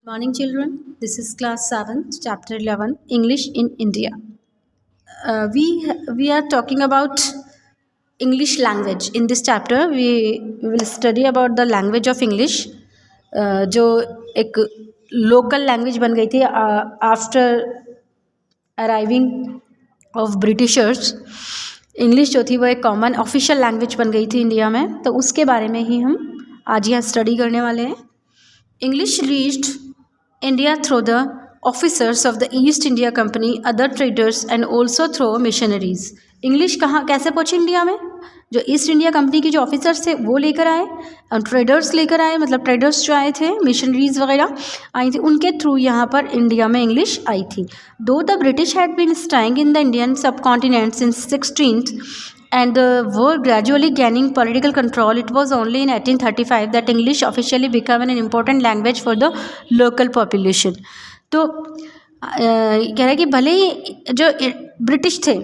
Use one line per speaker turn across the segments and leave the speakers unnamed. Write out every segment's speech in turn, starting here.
Morning, children. This is class 7th, chapter 11, English in India. We are talking about English language. In this chapter, we will study about the language of English, जो एक local language बन गई थी after arriving of Britishers. English जो थी वो एक common official language बन गई थी इंडिया में, तो उसके बारे में ही हम आज यहाँ स्टडी करने वाले हैं. English reached India through the officers of the East India Company, other traders and also through missionaries. English कहाँ कैसे पहुँची इंडिया में? जो ईस्ट इंडिया कंपनी के जो ऑफिसर्स थे वो लेकर आए और ट्रेडर्स लेकर आए, मतलब ट्रेडर्स जो आए थे, मिशनरीज वगैरह आई थी, उनके थ्रू यहाँ पर इंडिया में इंग्लिश आई थी. Though the British had been staying in the Indian subcontinent since 16th and were gradually gaining political control. It was only in 1835 that English officially became an important language for the local population. तो कह रहा है कि भले ही जो British थे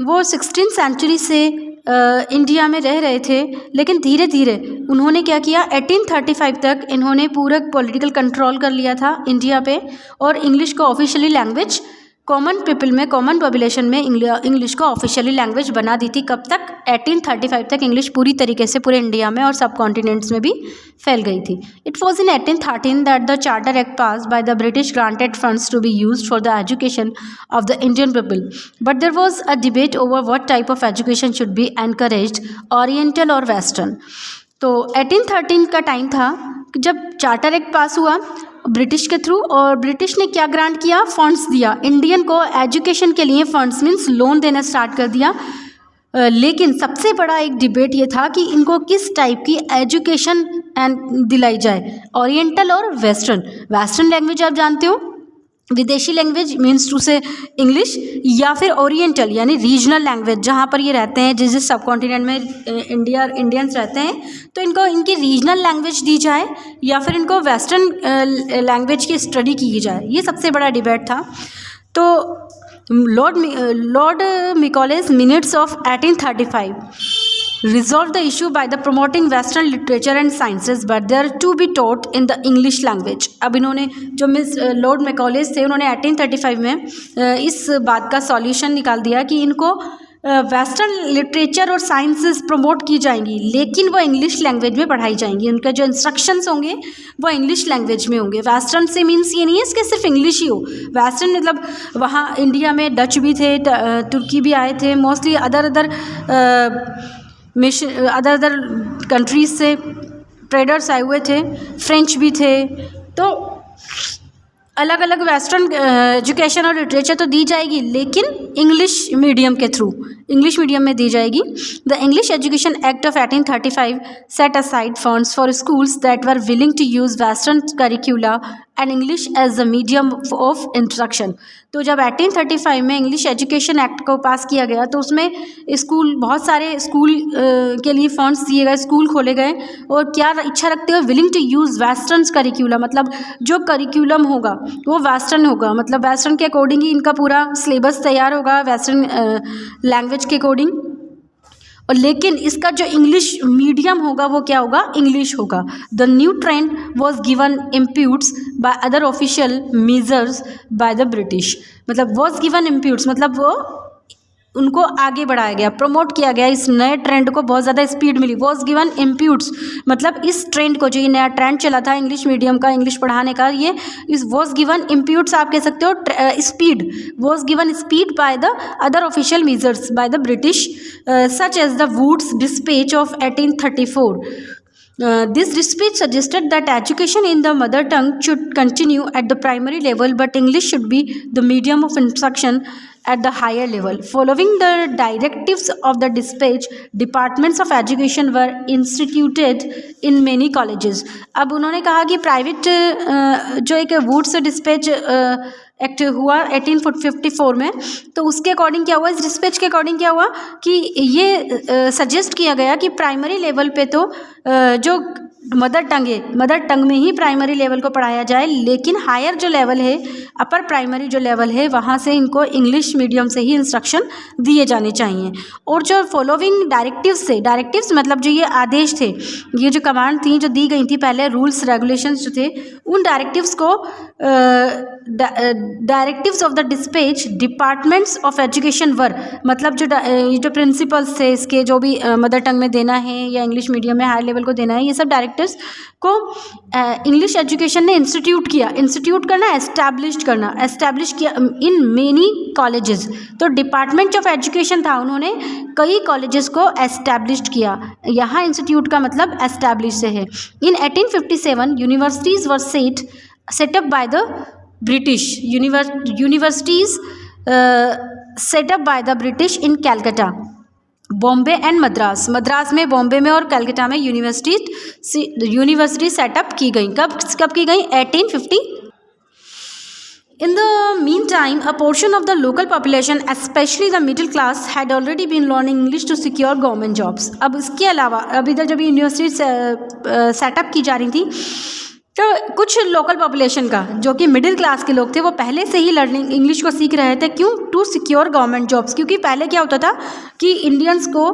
वो 16th century से इंडिया में रह रहे थे, लेकिन धीरे धीरे उन्होंने क्या किया, 1835 तक इन्होंने पूरा पॉलिटिकल कंट्रोल कर लिया था इंडिया पे और इंग्लिश को ऑफिशियली लैंग्वेज कॉमन पीपल में, कॉमन पॉपुलेशन में इंग्लिश को ऑफिशियली लैंग्वेज बना दी थी. कब तक? 1835 तक इंग्लिश पूरी तरीके से पूरे इंडिया में और सब कॉन्टिनेंट्स में भी फैल गई थी. It was in 1813 that the charter act passed by the British granted funds to be used for the education of the Indian people, but there was a debate over what type of education should be encouraged, oriental और western. तो 1813 का time था जब charter act पास हुआ British के through, और British ने क्या ग्रांट किया, फंड्स दिया इंडियन को एजुकेशन के लिए. फंड्स मीन्स लोन देना स्टार्ट कर दिया. लेकिन सबसे बड़ा एक डिबेट ये था कि इनको किस टाइप की एजुकेशन दिलाई जाए, ओरिएंटल और वेस्टर्न. वेस्टर्न लैंग्वेज आप जानते हो, विदेशी लैंग्वेज मीन्स टू से इंग्लिश, या फिर ओरिएंटल यानी रीजनल लैंग्वेज जहाँ पर ये रहते हैं, जिस सब कॉन्टिनेंट में इंडियंस रहते हैं, तो इनको इनकी रीजनल लैंग्वेज दी जाए या फिर इनको वेस्टर्न लैंग्वेज की स्टडी की जाए. ये सबसे बड़ा डिबेट था. तो Lord Macaulay's minutes of 1835 resolved the issue by the promoting western literature and sciences, but they are to be taught in the English language. अब इन्होंने जो लॉर्ड मैकॉलेज थे, उन्होंने 1835 में इस बात का सॉल्यूशन निकाल दिया कि इनको वेस्टर्न लिटरेचर और साइंसेस प्रमोट की जाएंगी, लेकिन वो इंग्लिश लैंग्वेज में पढ़ाई जाएंगी. उनके जो इंस्ट्रक्शंस होंगे वो इंग्लिश लैंग्वेज में होंगे. वेस्टर्न से मीन्स ये नहीं है कि सिर्फ इंग्लिश ही हो. वेस्टर्न मतलब वहाँ इंडिया में डच भी थे, तुर्की भी आए थे, मोस्टली अदर कंट्रीज से ट्रेडर्स आए हुए थे, फ्रेंच भी थे. तो अलग अलग वेस्टर्न एजुकेशन और लिटरेचर तो दी जाएगी, लेकिन इंग्लिश मीडियम के थ्रू, इंग्लिश मीडियम में दी जाएगी. The English education act of 1835 set aside funds for schools that were willing to use western curricula and English as the medium of instruction. तो जब 1835 में इंग्लिश एजुकेशन एक्ट को पास किया गया, तो उसमें स्कूल, बहुत सारे स्कूल के लिए फंड्स दिए गए, स्कूल खोले गए, और क्या इच्छा रखते हो, willing to use western curricula, मतलब जो करिकुलम होगा वो वेस्टर्न होगा, मतलब वेस्टर्न के अकॉर्डिंग ही इनका पूरा सिलेबस तैयार होगा, वेस्टर्न लैंग्वेज के अकॉर्डिंग. और लेकिन इसका जो इंग्लिश मीडियम होगा वो क्या होगा, इंग्लिश होगा. The new trend was given impetus by other official measures by the British. मतलब वॉज गिवन इम्प्यूट्स मतलब वो उनको आगे बढ़ाया गया, प्रमोट किया गया. इस नए ट्रेंड को बहुत ज़्यादा speed milli. Was given impetus मतलब इस ट्रेंड को, जो ये नया ट्रेंड चला था इंग्लिश मीडियम का, इंग्लिश पढ़ाने का, ये इस वॉज गिवन इम्प्यूट्स आप कह सकते हो speed. Was given speed by the other official measures by the British such as the Wood's dispatch of 1834. This dispatch suggested that education in the mother tongue should continue at the primary level, but English should be the medium of instruction at the higher level. Following the directives of the dispatch, departments of education were instituted in many colleges. अब उन्होंने कहा कि private जो एक woods dispatch act हुआ 1854 में, तो उसके अकॉर्डिंग क्या हुआ, इस डिस्पैच के अकॉर्डिंग क्या हुआ कि ये सजेस्ट किया गया कि प्राइमरी लेवल पे तो जो मदर टंग में ही प्राइमरी लेवल को पढ़ाया जाए, लेकिन हायर जो लेवल है, अपर प्राइमरी जो लेवल है, वहाँ से इनको इंग्लिश मीडियम से ही इंस्ट्रक्शन दिए जाने चाहिए. और जो फॉलोइंग डायरेक्टिव्स थे, डायरेक्टिव्स मतलब जो ये आदेश थे, ये जो कमांड थी जो दी गई थी पहले, रूल्स रेगुलेशंस जो थे, उन डायरेक्टिव्स को directives of the dispatch departments of education were, मतलब जो प्रिंसिपल्स थे इसके, जो भी मदर टंग में देना है या इंग्लिश मीडियम में हायर लेवल को देना है, ये सब डायरेक्टर्स को इंग्लिश एजुकेशन ने इंस्टीट्यूट किया। इंस्टीट्यूट करना, एस्टैब्लिश किया इन मेनी कॉलेजेस। तो डिपार्टमेंट ऑफ एजुकेशन था, उन्होंने कई कॉलेजेस को एस्टैब्लिश किया। यहाँ इंस्टीट्यूट का मतलब एस्टैब्लिश से है। इन 1857 universities were set up by the British universities set up by the British in Calcutta, Bombay and Madras में, बॉम्बे में और कलकत्ता में यूनिवर्सिटी सेटअप की गई। कब की गई? 1850। In the meantime, a portion of the local population, especially the middle class, had already been learning English to secure government jobs. अब इसके अलावा अब इधर जब यूनिवर्सिटी सेटअप की जा रही थी, तो कुछ लोकल पॉपुलेशन का, जो कि मिडिल क्लास के लोग थे, वो पहले से ही लर्निंग इंग्लिश को सीख रहे थे। क्यों? To secure government jobs. क्योंकि पहले क्या होता था कि इंडियंस को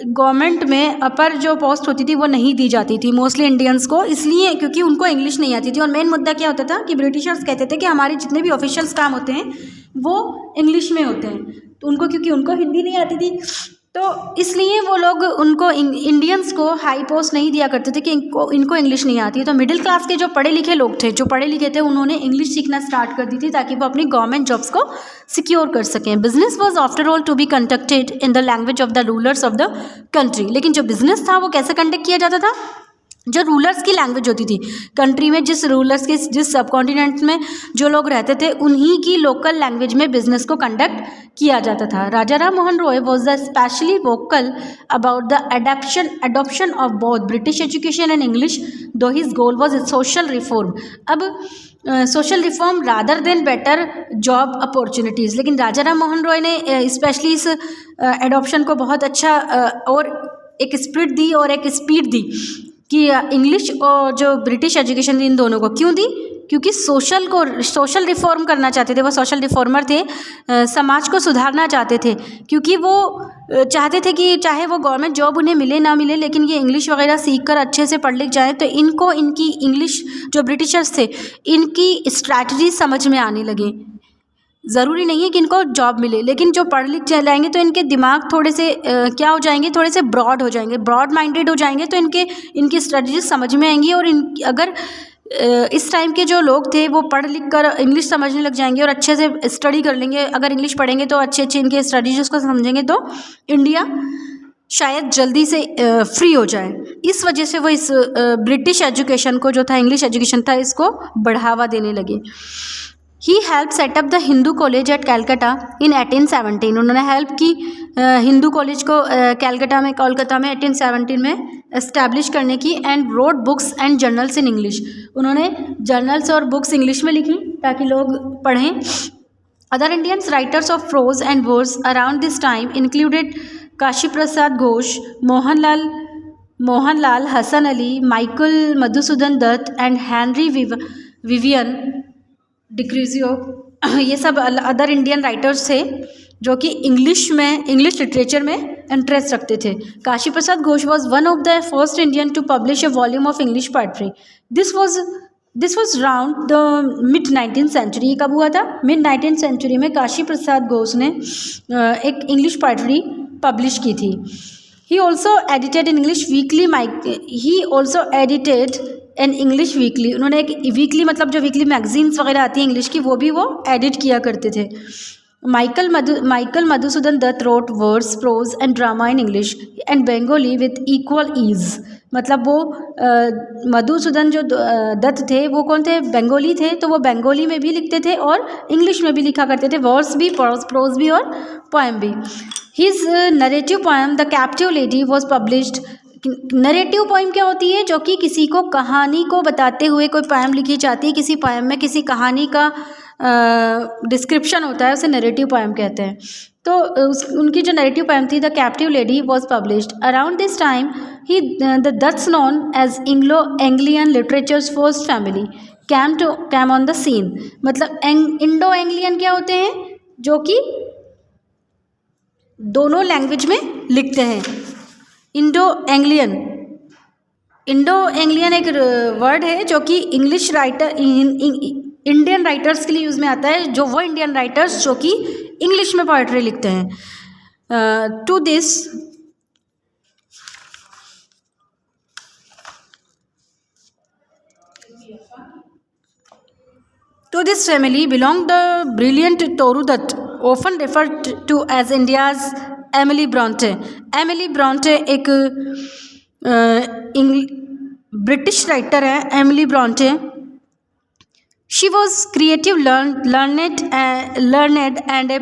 गवर्नमेंट में अपर जो पोस्ट होती थी वो नहीं दी जाती थी मोस्टली इंडियंस को, इसलिए क्योंकि उनको इंग्लिश नहीं आती थी। और मेन मुद्दा क्या होता था कि ब्रिटिशर्स कहते थे कि हमारे जितने भी ऑफिशियल्स काम होते हैं वो इंग्लिश में होते हैं, तो उनको, क्योंकि उनको हिंदी नहीं आती थी, तो इसलिए वो लोग उनको इंडियंस को हाई पोस्ट नहीं दिया करते थे कि इनको इंग्लिश नहीं आती है। तो मिडिल क्लास के जो पढ़े लिखे लोग थे, उन्होंने इंग्लिश सीखना स्टार्ट कर दी थी ताकि वो अपनी गवर्नमेंट जॉब्स को सिक्योर कर सकें। Business was after all to be conducted in the language of the rulers of the country. लेकिन जो बिजनेस था वो कैसे कंडक्ट किया जाता था? जो रूलर्स की लैंग्वेज होती थी कंट्री में, जिस सब कॉन्टिनेंट में जो लोग रहते थे, उन्हीं की लोकल लैंग्वेज में बिजनेस को कंडक्ट किया जाता था। Raja Ram Mohan Roy was the especially vocal about the adoption of both British education and English, though his goal was social reform. अब social reform rather than better job opportunities. लेकिन राजा राम मोहन रॉय ने स्पेशली इस adoption को बहुत अच्छा और एक स्प्रिट दी और एक स्पीड दी कि इंग्लिश और जो ब्रिटिश एजुकेशन थी, इन दोनों को क्यों दी? क्योंकि सोशल रिफॉर्म करना चाहते थे। वो सोशल रिफॉर्मर थे, समाज को सुधारना चाहते थे, क्योंकि वो चाहते थे कि चाहे वो गवर्नमेंट जॉब उन्हें मिले ना मिले, लेकिन ये इंग्लिश वगैरह सीख कर अच्छे से पढ़ लिख जाए तो इनकी इंग्लिश, जो ब्रिटिशर्स थे, इनकी स्ट्रैटेजी समझ में आने लगे। ज़रूरी नहीं है कि इनको जॉब मिले, लेकिन जो पढ़ लिख जाएंगे तो इनके दिमाग थोड़े से क्या हो जाएंगे, थोड़े से ब्रॉड हो जाएंगे, ब्रॉड माइंडेड हो जाएंगे, तो इनकी स्ट्रेटजी समझ में आएंगी। और अगर इस टाइम के जो लोग थे वो पढ़ लिख कर इंग्लिश समझने लग जाएंगे और अच्छे से स्टडी कर लेंगे, अगर इंग्लिश पढ़ेंगे तो अच्छे इनके स्ट्रेटजीज को समझेंगे, तो इंडिया शायद जल्दी से फ्री हो जाए। इस वजह से वो इस ब्रिटिश एजुकेशन को, जो था इंग्लिश एजुकेशन था, इसको बढ़ावा देने लगे। He help set up the Hindu college at Calcutta in 1817। उन्होंने हेल्प की हिंदू कॉलेज को कोलकाता में 1817 में इस्टेब्लिश करने की। And wrote books and journals in English. उन्होंने जर्नल्स और बुक्स इंग्लिश में लिखी ताकि लोग पढ़ें। Other Indians writers of prose and verse around this time included Kashi Prasad Ghosh, Mohanlal, Hasan Ali, Michael Madhusudan Dutt and Henry Vivian Derozio. ये सब अदर इंडियन राइटर्स थे जो कि इंग्लिश लिटरेचर में इंटरेस्ट रखते थे। Kashi Prasad Ghosh was one of the first Indian to publish a volume of English poetry. This was round the mid 19th century. कब हुआ था? मिड 19th सेंचुरी में काशी प्रसाद घोष ने एक इंग्लिश पोएट्री पब्लिश की थी। He also edited in English an English weekly. उन्होंने एक वीकली, मतलब जो वीकली मैगजीन्स वगैरह आती हैं इंग्लिश की, वो भी वो एडिट किया करते थे। Michael Madhusudan Dutt wrote verse, prose and drama in English and Bengali with equal ease. मतलब वो मधुसूदन जो दत्त थे वो कौन थे? बंगाली थे, तो वो बंगाली में भी लिखते थे और इंग्लिश में भी लिखा करते थे, वर्स भी, प्रोज भी और पोएम भी। His narrative poem the captive lady was published. Narrative poem क्या होती है? जो कि किसी को कहानी को बताते हुए कोई पोएम लिखी जाती है। किसी पोएम में किसी कहानी का डिस्क्रिप्शन होता है, उसे नरेटिव पोएम कहते हैं। तो उनकी जो नरेटिव पोएम थी the captive lady was published. Around this time the Dutts known as Anglo-Anglian literatures first family came on the scene. मतलब इंडो एंग्लियन क्या होते हैं? जो कि दोनों लैंग्वेज में लिखते हैं। इंडो एंग्लियन इंडो एंग्लियन एक वर्ड है जो कि इंग्लिश राइटर इंडियन राइटर्स के लिए यूज़ में आता है, जो वो इंडियन राइटर्स जो कि इंग्लिश में पोइट्री लिखते हैं। To this family belonged the brilliant Toru Dutt, often referred to as India's Emily Bronte. Emily Bronte एक ब्रिटिश राइटर है, Emily Bronte. She was creative, learned and a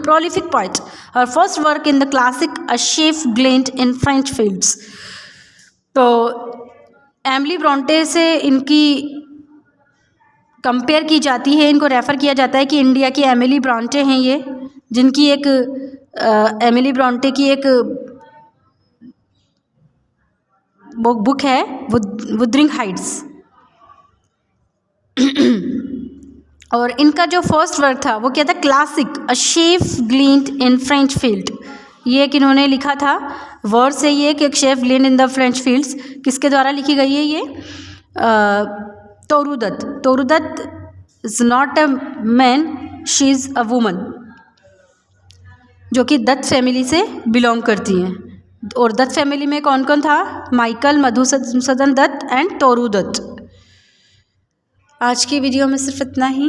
prolific poet. Her first work in the classic A Chef gleaned in French fields. तो Emily Bronte से इनकी compare की जाती है, इनको refer किया जाता है कि इंडिया की एमिली ब्रॉन्टे हैं ये, जिनकी एक एमिली ब्रॉन्टे की एक बुक है वुदरिंग हाइट्स। और इनका जो फर्स्ट वर्क था वो क्या था, classic a sheaf gleaned in French field. ये एक इन्होंने लिखा था, वर्ड से ये कि एक sheaf gleaned in the French fields. किसके द्वारा लिखी गई है ये? Toru Dutt. Toru Dutt is not a man, she is a woman, जो कि दत्त फैमिली से बिलोंग करती हैं। और दत्त फैमिली में कौन कौन था? Michael, Madhusudan Dutt and Toru Dutt. आज की वीडियो में सिर्फ इतना ही।